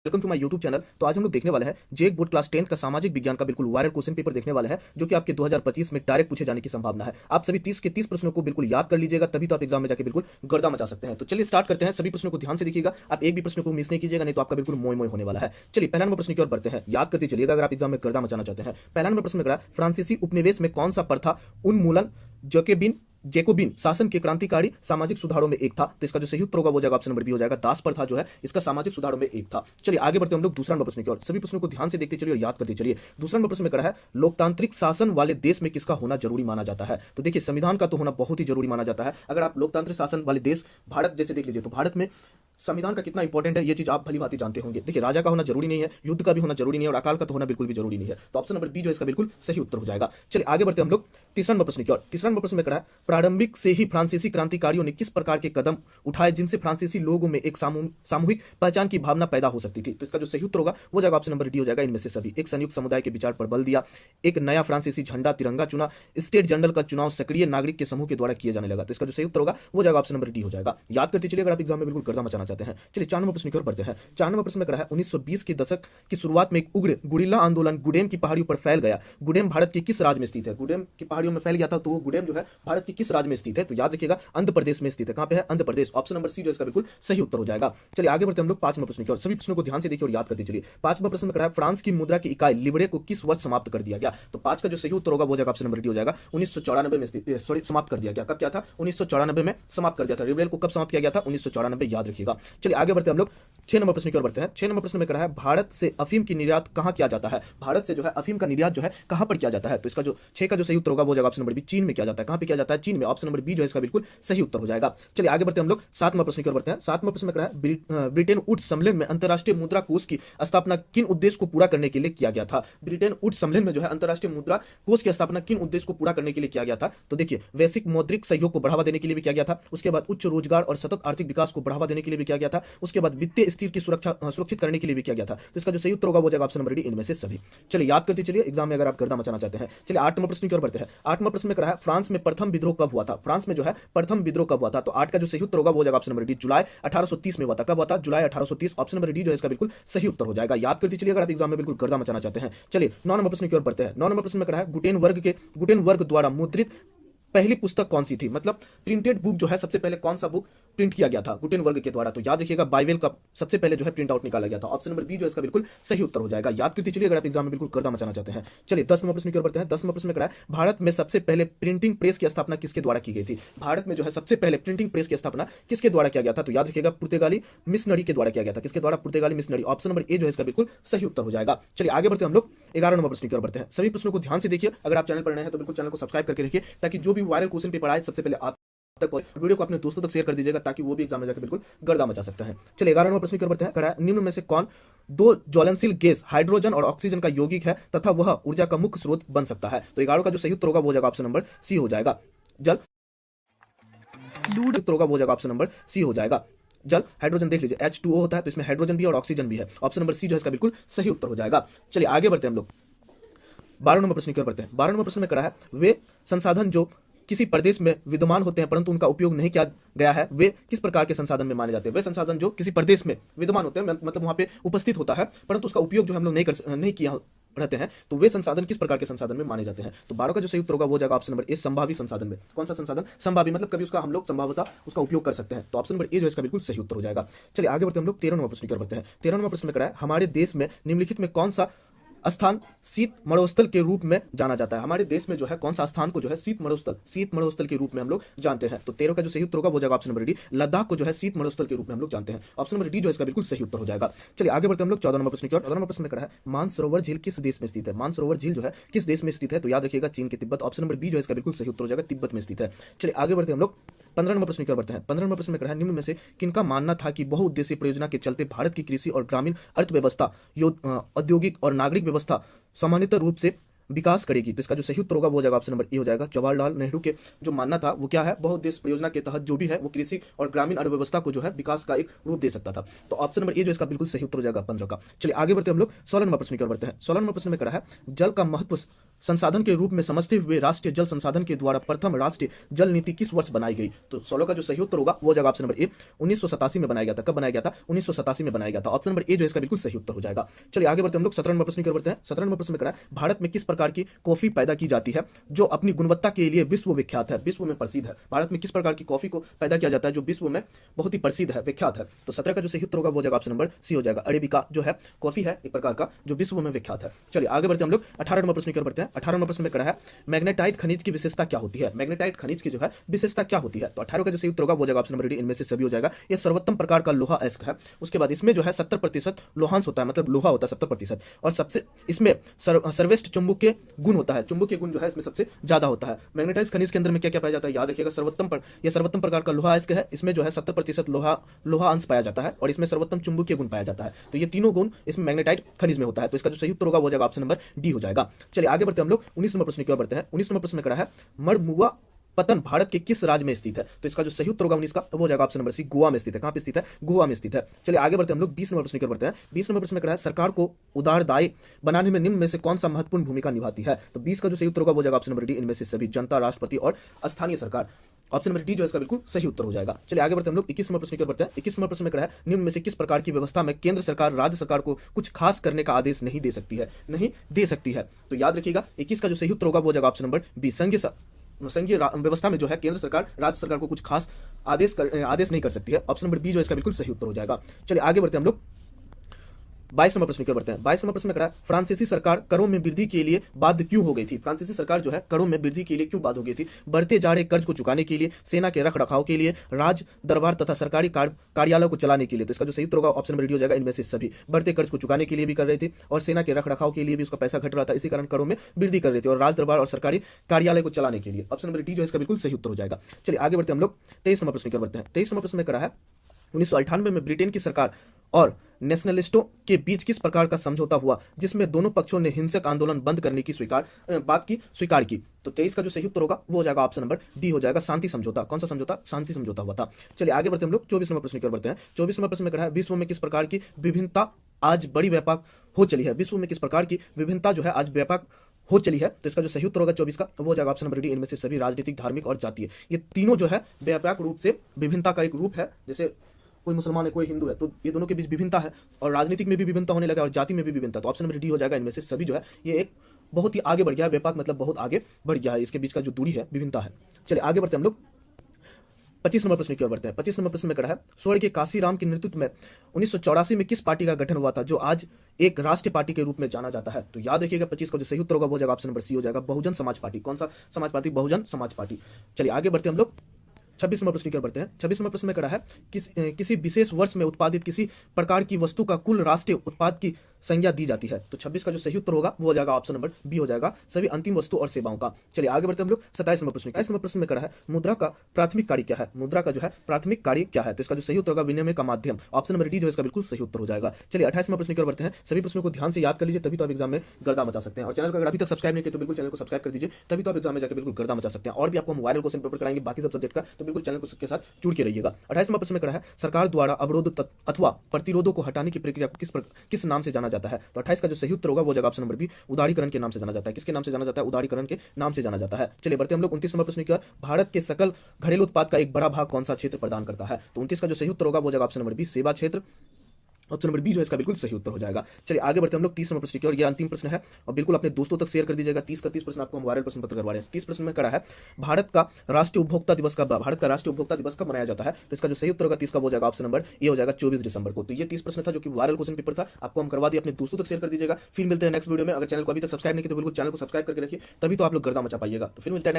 Welcome to my YouTube channel. तो आज हम लोग देखने वाले हैं जेक बोर्ड क्लास 10 का सामाजिक विज्ञान का बिल्कुल वायरल क्वेश्चन पेपर देखने वाले हैं, जो कि आपके 2025 में डायरेक्ट पूछे जाने की संभावना है। आप सभी 30 के 30 प्रश्नों को बिल्कुल याद कर लीजिएगा, तभी तो आप एग्जाम में जाके बिल्कुल गर्दा मचा सकते हैं। तो चलिए स्टार्ट करते हैं। सभी प्रश्नों को ध्यान से देखिएगा, आप एक भी प्रश्न को मिस नहीं कीजिएगा, नहीं तो आपका बिल्कुल मोय मोय होने वाला है। चलिए पहला नंबर प्रश्न की ओर बढ़ते हैं, याद करते चलिएगा अगर आप एग्जाम में गर्दा मचाना चाहते हैं। पहला नंबर प्रश्न में करा, फ्रांसीसी उपनिवेश में कौन सा प्रथा उन्मूलन जेकोबिन शासन के क्रांतिकारी सामाजिक सुधारों में एक था। तो इसका जो सही उत्तर होगा वो जाएगा ऑप्शन नंबर बी हो जाएगा। दास प्रथा जो है इसका सामाजिक सुधारों में एक था। चलिए आगे बढ़ते हम लोग दूसरा नंबर प्रश्न की ओर। सभी प्रश्नों को ध्यान से देखते चलिए और याद करते चलिए। दूसरा नंबर प्रश्न में करा है, लोकतांत्रिक शासन वाले देश में किसका होना जरूरी माना जाता है। तो देखिए संविधान का तो होना बहुत ही जरूरी माना जाता है। अगर आप लोकतांत्रिक शासन वाले देश भारत जैसे देख लीजिए, तो भारत में संविधान का कितना इंपॉर्टेंट है ये चीज आप भली भांति जानते होंगे। देखिए राजा का होना जरूरी नहीं है, युद्ध का भी होना जरूरी नहीं है और अकाल का तो होना बिल्कुल भी जरूरी नहीं है। तो ऑप्शन नंबर बी जो है इसका बिल्कुल सही उत्तर हो जाएगा। चलिए आगे बढ़ते हम लोग तीसरा नंबर प्रश्न की ओर। तीसरा नंबर प्रश्न में करा है, प्रारंभिक से ही फ्रांसीसी क्रांतिकारियों ने किस प्रकार के कदम उठाए जिनसे फ्रांसीसी लोगों में एक सामूहिक पहचान की भावना पैदा हो सकती थी। तो इसका जो सही उत्तर होगा वो जाएगा ऑप्शन नंबर डी हो जाएगा। इनमें से सभी, एक संयुक्त समुदाय के विचार पर बल दिया, एक नया फ्रांसीसी झंडा तिरंगा चुना, स्टेट जनरल का चुनाव सक्रिय नागरिक के समूह के द्वारा किया जाने लगा। तो इसका जो सही उत्तर होगा वो जाएगा ऑप्शन नंबर डी हो जाएगा। याद करते चलिए अगर आप एग्जाम में बिल्कुल गर्दा मचाना चाहते हैं। चलिए 4 नंबर प्रश्न की ओर बढ़ते हैं। 4 नंबर प्रश्न में करा है, 1920 के दशक की शुरुआत में एक उग्र गुरिल्ला आंदोलन गुडेम की पहाड़ियों पर फैल गया। गुडेम भारत के किस राज्य में स्थित है। गुडेम की पहाड़ियों में फैल गया था, तो वो गुडेम जो है भारत के किस राज्य में स्थित है। तो याद रखिएगा आंध्र प्रदेश में स्थित है। कहां पे है, Andhra Pradesh. Option number C जो इसका बिल्कुल सही उत्तर हो जाएगा। चलिए आगे बढ़ते हम लोग 5 नंबर प्रश्न की ओर। सभी प्रश्नों को ध्यान से देखिए और याद करते चलिए। 5 नंबर प्रश्न में करा है, फ्रांस की मुद्रा की इकाई लिबरे को किस वर्ष समाप्त कर दिया गया। तो 5 का जो सही उत्तर होगा वो जाएगा ऑप्शन नंबर डी हो जाएगा। 1994 में समाप्त कर दिया गया। कब क्या था, 1994 में समाप्त कर दिया था। लिबरे को कब समाप्त किया गया था, 1994, याद रखिएगा। चलिए आगे बढ़ते हम लोग 6 नंबर प्रश्न की ओर बढ़ते हैं। 6 नंबर प्रश्न में करा है, भारत से अफीम की निर्यात कहां किया जाता है। भारत से जो है अफीम का निर्यात जो है कहां पर किया जाता है। तो इसका जो 6 का जो सही उत्तर होगा वो जाएगा ऑप्शन नंबर बी, चीन में किया जाता है। कहां पे किया जाता है, चीन में। ऑप्शन नंबर बी जो है इसका बिल्कुल सही उत्तर हो जाएगा। चलिए आगे बढ़ते हम लोग 7 नंबर प्रश्न की ओर बढ़ते हैं। 7 नंबर प्रश्न में करा है, ब्रिटेन वुड्स सम्मेलन में अंतर्राष्ट्रीय मुद्रा कोष की स्थापना किन उद्देश्य को पूरा करने के लिए किया गया था। ब्रिटेन वुड्स सम्मेलन में जो है अंतर्राष्ट्रीय मुद्रा कोष की स्थापना किन उद्देश्य को पूरा करने के लिए किया गया था। तो देखिए वैश्विक मौद्रिक सहयोग को बढ़ावा देने के लिए भी किया गया था, उसके बाद उच्च रोजगार और सतत आर्थिक विकास को बढ़ावा देने के लिए भी किया गया था, उसके बाद वित्तीय स्थिति की सुरक्षित करने के लिए भी किया गया था। तो इसका जो सही उत्तर होगा वो जाएगा ऑप्शन नंबर डी, इनमें से सभी। चलिए याद करते चलिए एग्जाम में अगर आप गर्दा मचाना चाहते हैं। चलिए 8 नंबर प्रश्न की ओर बढ़ते हैं। 8 नंबर प्रश्न में करा है, फ्रांस में प्रथम विद्रोह कब हुआ था। फ्रांस में जो है प्रथम विद्रोह कब हुआ था। तो 8 का जो सही उत्तर होगा वो जाएगा ऑप्शन नंबर डी, जुलाई 1830 में हुआ था। कब हुआ था, जुलाई 1830। ऑप्शन नंबर डी जो है इसका बिल्कुल सही उत्तर हो जाएगा। याद करते चलिए अगर आप एग्जाम में बिल्कुल गर्दा मचाना चाहते हैं। चलिए 9 नंबर प्रश्न की ओर बढ़ते हैं। 9 नंबर प्रश्न में करा है, गुटेनबर्ग द्वारा मुद्रित पहली पुस्तक कौन सी थी। मतलब प्रिंटेड बुक जो है सबसे पहले कौन सा बुक प्रिंट किया गया था गुटेनबर्ग के द्वारा। तो याद रखिएगा बाइबल का सबसे पहले जो है प्रिंट आउट निकाला गया था। ऑप्शन नंबर बी जो इसका बिल्कुल सही उत्तर हो जाएगा। याद करते चलिए अगर आप एग्जाम में बिल्कुल गर्दा मचाना चाहते हैं। चलिए 10 नंबर प्रश्न की ओर बढ़ते हैं। 10 नंबर प्रश्न में करा है, भारत में सबसे पहले प्रिंटिंग प्रेस की स्थापना किसके द्वारा की गई थी। भारत में जो है सबसे पहले प्रिंटिंग प्रेस की स्थापना किसके द्वारा किया गया था। तो याद रखिएगा पुर्तगाली मिशनरी के द्वारा किया गया था। किसके द्वारा, पुर्तगाली मिशनरी। ऑप्शन नंबर ए जो है इसका बिल्कुल सही उत्तर हो जाएगा। चलिए आगे बढ़ते हम लोग 11 नंबर प्रश्न की ओर बढ़ते हैं। सभी प्रश्नों को ध्यान से देखिए। अगर आप चैनल पर नए हैं तो बिल्कुल चैनल को सब्सक्राइब करके रखिए, ताकि जो भी वायरल क्वेश्चन पेपर आए सबसे पहले आप तक वीडियो को अपने दोस्तों तक शेयर कर दीजिएगा, ताकि वो भी एग्जाम में जाकर बिल्कुल गर्दा मचा सकते हैं। चलिए 11 नंबर प्रश्न की ओर बढ़ते हैं। करा है, निम्न में से कौन दो ज्वलनशील गैस हाइड्रोजन और ऑक्सीजन का यौगिक है तथा वह ऊर्जा का मुख्य स्रोत बन सकता है। तो 11 का जो सही उत्तर होगा वो जाएगा ऑप्शन नंबर सी हो जाएगा। जल उत्तर होगा वो जाएगा ऑप्शन नंबर सी हो जाएगा। जल, हाइड्रोजन देख लीजिए H2O होता है, तो इसमें हाइड्रोजन भी और ऑक्सीजन भी है। ऑप्शन नंबर सी जो है इसका बिल्कुल सही उत्तर हो जाएगा। चलिए आगे बढ़ते हैं हम लोग 12 नंबर प्रश्न की ओर बढ़ते हैं। 12 नंबर प्रश्न में करा है, वे संसाधन जो किसी प्रदेश में विद्यमान होते हैं परंतु उनका उपयोग नहीं किया गया है, वे किस प्रकार के संसाधन में माने जाते हैं। वे संसाधन जो किसी प्रदेश में विद्यमान होते हैं, मतलब वहां पे उपस्थित होता है परंतु उसका उपयोग जो हम लोग नहीं किया रहते हैं, तो वे संसाधन किस प्रकार के संसाधन में माने जाते हैं। तो 12 का जो सही उत्तर होगा वो जाएगा ऑप्शन नंबर ए, संभावी संसाधन में। कौन सा संसाधन, संभावी, मतलब कभी उसका हम लोग संभावता उसका उपयोग कर सकते हैं। तो ऑप्शन नंबर ए जो इसका बिल्कुल सही उत्तर हो जाएगा। चलिए आगे बढ़ते हम लोग 13 नंबर प्रश्न की ओर बढ़ते हैं। 13 नंबर प्रश्न में करा है, हमारे देश में निम्नलिखित में कौन सा स्थान शीत मरुस्थल के रूप में जाना जाता है। हमारे देश में जो है कौन सा स्थान को जो है शीत मरुस्थल के रूप में हम लोग जानते हैं। तो 13 का जो सही उत्तर होगा वो जाएगा ऑप्शन नंबर डी, लद्दाख को जो है शीत मरुस्थल के रूप में हम लोग जानते हैं। ऑप्शन नंबर डी जो इसका बिल्कुल सही उत्तर हो जाएगा। चलिए आगे बढ़ते हम लोग 14 नंबर प्रश्न की ओर। 14 नंबर प्रश्न में करा है, मानसरोवर झील किस देश में स्थित है। मानसरोवर झील जो है किस देश में स्थित है। तो याद रखिएगा चीन के तिब्बत। ऑप्शन नंबर बी जो है इसका बिल्कुल सही उत्तर हो जाएगा, तिब्बत में स्थित है। चलिए आगे बढ़ते हम लोग 15 नंबर प्रश्न की ओर बढ़ते हैं। 15 नंबर प्रश्न में करा है, निम्न में से किनका मानना था कि बहुउद्देशीय परियोजना के चलते भारत की कृषि और ग्रामीण अर्थव्यवस्था, औद्योगिक और नागरिक व्यवस्था सामान्यतः रूप से विकास करेगी। तो इसका जो सही उत्तर होगा वो जाएगा ऑप्शन नंबर ए हो जाएगा। जवाहरलाल नेहरू के जो मानना था वो क्या है, बहुउद्देश्य परियोजना के तहत जो भी है वो कृषि और ग्रामीण अर्थव्यवस्था को जो है विकास का एक रूप दे सकता था। तो ऑप्शन नंबर ए जो इसका बिल्कुल सही उत्तर हो जाएगा 15 का। चलिए आगे बढ़ते हम लोग 16 नंबर प्रश्न की ओर बढ़ते हैं। 16 नंबर प्रश्न में करा है, जल का महत्व संसाधन के रूप में समझते हुए राष्ट्रीय जल संसाधन के द्वारा प्रथम राष्ट्रीय जल नीति किस वर्ष बनाई गई? तो 16 का जो सही उत्तर होगा वो जाएगा ऑप्शन नंबर ए 1987 में बनाया गया था। कब बनाया गया था? 1987 में बनाया गया था। ऑप्शन नंबर ए जो इसका बिल्कुल सही उत्तर हो जाएगा। चलिए आगे बढ़ते हम लोग 17 नंबर प्रश्न की ओर बढ़ते हैं। 17 नंबर प्रश्न में करा है भारत में किस प्रकार की कॉफी पैदा की जाती है जो अपनी गुणवत्ता के लिए विश्व विख्यात है, विश्व में प्रसिद्ध है? भारत में किस प्रकार की कॉफी को पैदा किया जाता है जो विश्व में बहुत ही प्रसिद्ध है, विख्यात है? तो 17 का जो सही उत्तर होगा वो जाएगा ऑप्शन नंबर सी हो जाएगा। अरेबिका जो है कॉफी है एक प्रकार का जो विश्व में विख्यात है। चलिए आगे बढ़ते हम लोग 18 नंबर प्रश्न की ओर बढ़ते हैं। 18 नंबर प्रश्न में करा है मैग्नेटाइट खनिज की विशेषता क्या होती है? मैग्नेटाइट खनिज की जो है विशेषता क्या होती है? तो 18 का जो सही उत्तर होगा वो जाएगा ऑप्शन नंबर डी, इनमें से सभी हो जाएगा। ये सर्वोत्तम प्रकार का लोहा अयस्क है। उसके बाद इसमें जो है 70% लोहांश होता है, मतलब लोहा होता है 70%, और सबसे इसमें सर्वश्रेष्ठ चुंबकीय गुण होता है, चुंबकीय गुण जो है इसमें सबसे ज्यादा होता है। मैग्नेटाइट खनिज के अंदर में क्या क्या पाया जाता है याद रखिएगा, ये सर्वोत्तम प्रकार का लोहा अयस्क है। इसमें जो है 70% लोहा अंश पाया जाता है और इसमें सर्वोत्तम चुंबकीय गुण पाया जाता है। तो ये तीनों गुण इसमें मैग्नेटाइट खनिज में होता है। तो इसका जो सही उत्तर होगा वो जाएगा ऑप्शन नंबर डी हो जाएगा। चलिए आगे बढ़ते हम लोग 19 नंबर प्रश्न की ओर बढ़ते हैं। 19 नंबर प्रश्न में करा है मड़मुआ पतन भारत के किस राज्य में स्थित है? तो इसका जो सही उत्तर होगा 19 का वो जाएगा ऑप्शन नंबर सी, गोवा में स्थित है। कहां पे स्थित है? गोवा में स्थित है। चलिए आगे बढ़ते हम लोग 20 नंबर प्रश्न की ओर बढ़ते हैं। 20 नंबर प्रश्न में करा है सरकार को उदारदायी बनाने में निम्न में से कौन सा महत्वपूर्ण भूमिका निभाती है? तो 20 का जो सही उत्तर होगा वो जाएगा ऑप्शन नंबर डी, इनमें से सभी, जनता, राष्ट्रपति और स्थानीय सरकार। ऑप्शन नंबर डी जो इसका बिल्कुल सही उत्तर हो जाएगा। चलिए आगे बढ़ते हम लोग 21 नंबर प्रश्न की ओर बढ़ते हैं। 21 नंबर प्रश्न में करा है निम्न में से किस प्रकार की व्यवस्था में केंद्र सरकार राज्य सरकार को कुछ खास करने का आदेश नहीं दे सकती है? नहीं दे सकती है। तो याद रखिएगा 21 का जो सही उत्तर होगा वो जाएगा ऑप्शन नंबर बी, संघीय व्यवस्था में जो है केंद्र सरकार राज्य सरकार को कुछ खास आदेश नहीं कर सकती है। ऑप्शन नंबर बी जो इसका बिल्कुल सही उत्तर हो जाएगा। चलिए आगे बढ़ते हम लोग 22 नंबर प्रश्न की ओर बढ़ते हैं। 22 नंबर प्रश्न में करा है फ्रांसीसी सरकार करों में वृद्धि के लिए बाध्य क्यों हो गई थी? फ्रांसीसी सरकार जो है करों में वृद्धि के लिए क्यों बाध्य हो गई थी? बढ़ते जा रहे कर्ज को चुकाने के लिए, सेना के रख रखाव के लिए, राज दरबार तथा सरकारी कार्यालयों को चलाने के लिए। तो इसका जो सही उत्तर होगा ऑप्शन नंबर डी हो जाएगा, इनमें से सभी। बढ़ते कर्ज को चुकाने के लिए भी कर रही थी और सेना के रख रखाव के लिए भी उसका पैसा घट रहा था, इसी कारण करों में वृद्धि कर रही थी और राज दरबार और सरकारी कार्यालय को चलाने के लिए। ऑप्शन नंबर डी जो इसका बिल्कुल सही उत्तर हो जाएगा। चलिए आगे बढ़ते हम लोग 23 नंबर प्रश्न की ओर बढ़ते हैं। 23 नंबर प्रश्न में करा है 1998 में ब्रिटेन की सरकार और नेशनलिस्टों के बीच किस प्रकार का समझौता हुआ जिसमें दोनों पक्षों ने हिंसक आंदोलन बंद करने की स्वीकार की? तो 23 का जो सही उत्तर होगा वो हो जाएगा ऑप्शन नंबर डी हो जाएगा, शांति समझौता। कौन सा समझौता? शांति समझौता हुआ था। चलिए आगे बढ़ते हम लोग 24 नंबर प्रश्न की ओर बढ़ते हैं। 24 नंबर प्रश्न में कहा है विश्व में किस प्रकार की विभिन्नता आज बड़ी व्यापक हो चली है? विश्व में किस प्रकार की विभिन्नता जो है आज व्यापक हो चली है? तो इसका जो सही उत्तर होगा 24 का वो हो जाएगा ऑप्शन नंबर डी, इनमें से सभी, राजनीतिक, धार्मिक और जातीय। ये तीनों जो है व्यापक रूप से विभिन्नता का एक रूप है। जैसे कोई मुसलमान है कोई हिंदू है तो ये दोनों के बीच विभिन्नता है और राजनीतिक में भी विभिन्नता होने लगा और जाति में भी विभिन्नता। तो ऑप्शन नंबर डी हो जाएगा, इनमें से सभी जो है ये एक बहुत ही आगे बढ़ गया है, व्यापक मतलब बहुत आगे बढ़ गया है, इसके बीच का जो दूरी है विभिन्नता है। चलिए आगे बढ़ते हम लोग 25 नंबर प्रश्न की ओर बढ़ते हैं। 25 नंबर प्रश्न में करा है स्वर्गीय काशीराम के नेतृत्व में 1984 में किस पार्टी का गठन हुआ था जो आज एक राष्ट्रीय पार्टी के रूप में जाना जाता है? तो याद रखिएगा 25 का जो सही उत्तर होगा वो जाएगा ऑप्शन नंबर सी हो जाएगा, बहुजन समाज पार्टी। कौन सा समाज पार्टी? बहुजन समाज पार्टी। चलिए आगे बढ़ते हम लोग 26 नंबर प्रश्न की ओर बढ़ते हैं। 26 नंबर प्रश्न में करा है किसी विशेष वर्ष में उत्पादित किसी प्रकार की वस्तु का कुल राष्ट्रीय उत्पाद की संज्ञा दी जाती है? तो 26 का जो सही उत्तर होगा वो हो जाएगा ऑप्शन नंबर बी हो जाएगा, सभी अंतिम वस्तु और सेवाओं का। चलिए आगे बढ़ते हम लोग 27 नंबर प्रश्न। 27 नंबर प्रश्न में करा है मुद्रा का प्राथमिक कार्य क्या है? मुद्रा का जो है प्राथमिक कार्य क्या है? तो इसका जो सही उत्तर होगा विनिमय का माध्यम। ऑप्शन नंबर डी जो इसका बिल्कुल सही उत्तर हो जाएगा। चलिए 28 नंबर प्रश्न की ओर बढ़ते हैं। सभी प्रश्नों को ध्यान से याद कर लीजिए, तभी तो आप एग्जाम में गर्दा मचा सकते हैं। और चैनल को अगर अभी तक सब्सक्राइब नहीं किया तो बिल्कुल चैनल को सब्सक्राइब कर दीजिए, तभी तो आप एग्जाम में जाकर बिल्कुल गर्दा मचा सकते हैं। और भी आपको हम वायरल क्वेश्चन पेपर कराएंगे बाकी सब सब्जेक्ट का, तो बिल्कुल चैनल के साथ जुड़ के रहिएगा। 28 नंबर प्रश्न में करा है सरकार द्वारा अवरोध अथवा प्रतिरोधों को हटाने की प्रक्रिया को किस नाम से जाना जाता है? तो 28 का जो सही उत्तर होगा वो जगह ऑप्शन नंबर बी, उदारीकरण के नाम से जाना जाता है। किसके नाम से जाना जाता है? उदारीकरण के नाम से जाना जाता है। चलिए बढ़ते हम लोग 29 नंबर प्रश्न की ओर। भारत के सकल घरेलू उत्पाद का एक बड़ा भाग कौन सा क्षेत्र प्रदान करता है? तो 29 का जो सही उत्तर होगा वो जगह ऑप्शन नंबर बी, सेवा क्षेत्र। ऑप्शन नंबर बी जो है इसका बिल्कुल सही उत्तर हो जाएगा। चलिए आगे बढ़ते हम लोग 30 नंबर प्रश्न की ओर। ये अंतिम प्रश्न है और बिल्कुल अपने दोस्तों तक शेयर कर दीजिएगा। 30 का 30 प्रश्न आपको हम वायरल प्रश्न पत्र करवा रहे हैं। 30 प्रश्न में करा है भारत का राष्ट्रीय उपभोक्ता दिवस कब मनाया जाता है? तो इसका जो सही उत्तर होगा 30 का वो जाएगा ऑप्शन नंबर ये हो जाएगा 24 दिसंबर को। तो ये 30 प्रश्न था जो कि वायरल क्वेश्चन पेपर था, आपको हम करवा दिए, अपने दोस्तों तक शेयर कर दीजिएगा। फिर मिलते हैं नेक्स्ट वीडियो में। अगर चैनल को अभी तक सब्सक्राइब नहीं किया तो बिल्कुल चैनल को सब्सक्राइब करके रखिए, तभी तो आप लोग गर्दा मचा पाइएगा। तो फिर मिलते हैं नेक्स्ट